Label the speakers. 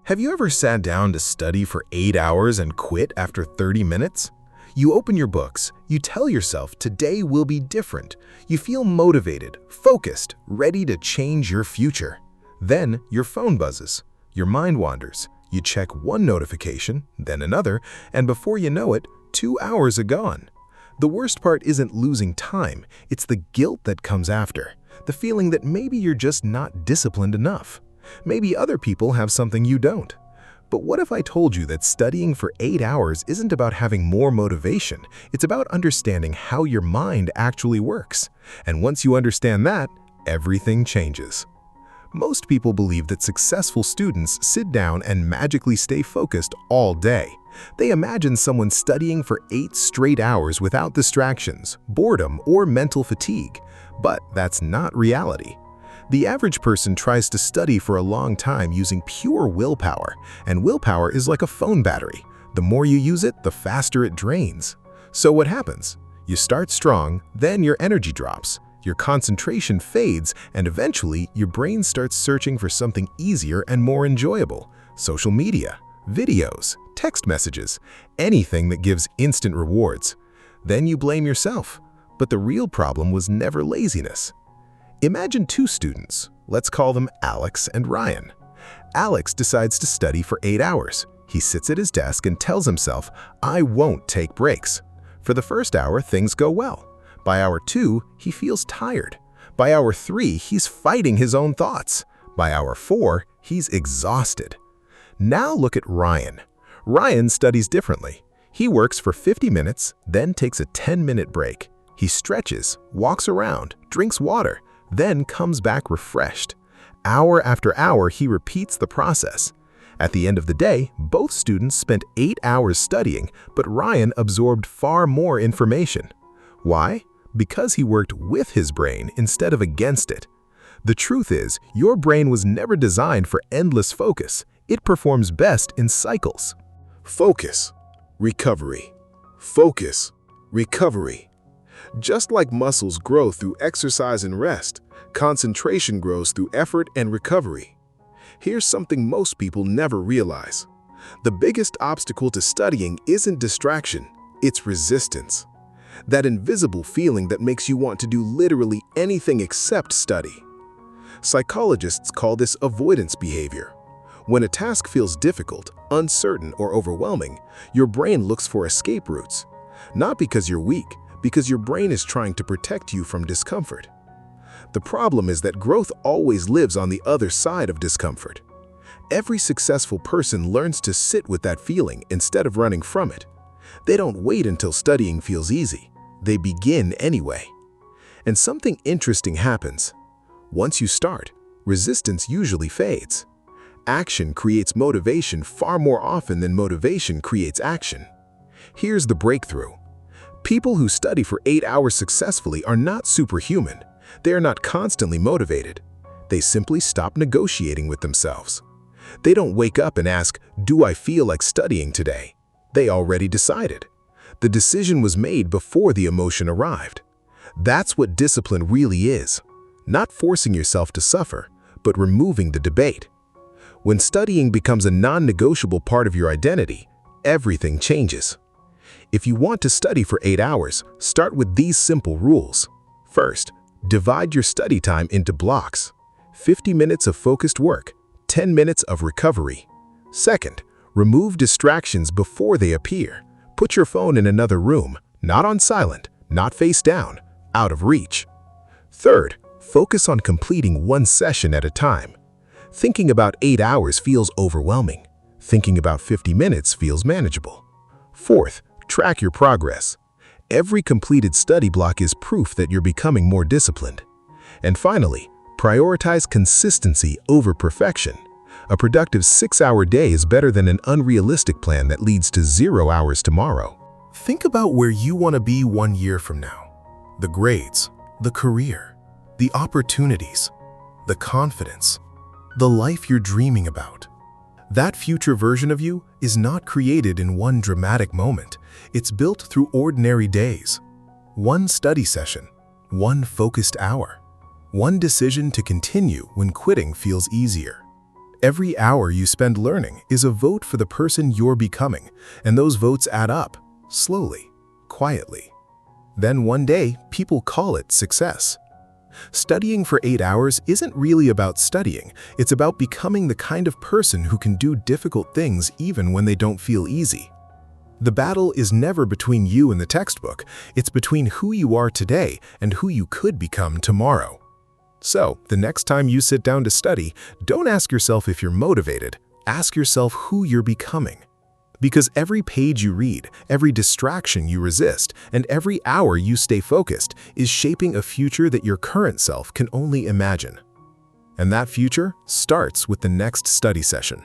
Speaker 1: Have you ever sat down to study for 8 hours and quit after 30 minutes? You open your books, you tell yourself today will be different. You feel motivated, focused, ready to change your future. Then your phone buzzes, your mind wanders. You check one notification, then another, and before you know it, 2 hours are gone. The worst part isn't losing time, it's the guilt that comes after. The feeling that maybe you're just not disciplined enough. Maybe other people have something you don't. But what if I told you that studying for 8 hours isn't about having more motivation, it's about understanding how your mind actually works. And once you understand that, everything changes. Most people believe that successful students sit down and magically stay focused all day. They imagine someone studying for 8 straight hours without distractions, boredom, or mental fatigue. But that's not reality. The average person tries to study for a long time using pure willpower, and willpower is like a phone battery. The more you use it, the faster it drains. So what happens? You start strong, then your energy drops, your concentration fades, and eventually your brain starts searching for something easier and more enjoyable. Social media, videos, text messages, anything that gives instant rewards. Then you blame yourself. But the real problem was never laziness. Imagine 2 students, let's call them Alex and Ryan. Alex decides to study for 8 hours. He sits at his desk and tells himself, I won't take breaks. For the first hour, things go well. By hour 2, he feels tired. By hour 3, he's fighting his own thoughts. By hour 4, he's exhausted. Now look at Ryan. Ryan studies differently. He works for 50 minutes, then takes a 10-minute break. He stretches, walks around, drinks water, then comes back refreshed. Hour after hour, he repeats the process. At the end of the day, both students spent 8 hours studying, but Ryan absorbed far more information. Why? Because he worked with his brain instead of against it. The truth is, your brain was never designed for endless focus. It performs best in cycles.
Speaker 2: Focus, recovery. Focus, recovery. Just like muscles grow through exercise and rest, concentration grows through effort and recovery. Here's something most people never realize. The biggest obstacle to studying isn't distraction, it's resistance. That invisible feeling that makes you want to do literally anything except study. Psychologists call this avoidance behavior. When a task feels difficult, uncertain, or overwhelming, your brain looks for escape routes. Not because you're weak, because your brain is trying to protect you from discomfort. The problem is that growth always lives on the other side of discomfort. Every successful person learns to sit with that feeling instead of running from it. They don't wait until studying feels easy. They begin anyway. And something interesting happens. Once you start, resistance usually fades. Action creates motivation far more often than motivation creates action. Here's the breakthrough. People who study for 8 hours successfully are not superhuman. They are not constantly motivated. They simply stop negotiating with themselves. They don't wake up and ask, do I feel like studying today? They already decided. The decision was made before the emotion arrived. That's what discipline really is. Not forcing yourself to suffer, but removing the debate. When studying becomes a non-negotiable part of your identity, everything changes. If you want to study for 8 hours, start with these simple rules. First, divide your study time into blocks. 50 minutes of focused work, 10 minutes of recovery. Second, remove distractions before they appear. Put your phone in another room, not on silent, not face down, out of reach. Third, focus on completing one session at a time. Thinking about 8 hours feels overwhelming. Thinking about 50 minutes feels manageable. Fourth, track your progress. Every completed study block is proof that you're becoming more disciplined. And finally, prioritize consistency over perfection. A productive 6-hour day is better than an unrealistic plan that leads to 0 hours tomorrow.
Speaker 1: Think about where you want to be 1 year from now. The grades, the career, the opportunities, the confidence, the life you're dreaming about. That future version of you is not created in one dramatic moment. It's built through ordinary days. One study session, one focused hour, one decision to continue when quitting feels easier. Every hour you spend learning is a vote for the person you're becoming, and those votes add up, slowly, quietly. Then one day, people call it success. Studying for 8 hours isn't really about studying, it's about becoming the kind of person who can do difficult things even when they don't feel easy. The battle is never between you and the textbook, it's between who you are today and who you could become tomorrow. So, the next time you sit down to study, don't ask yourself if you're motivated, ask yourself who you're becoming. Because every page you read, every distraction you resist, and every hour you stay focused is shaping a future that your current self can only imagine. And that future starts with the next study session.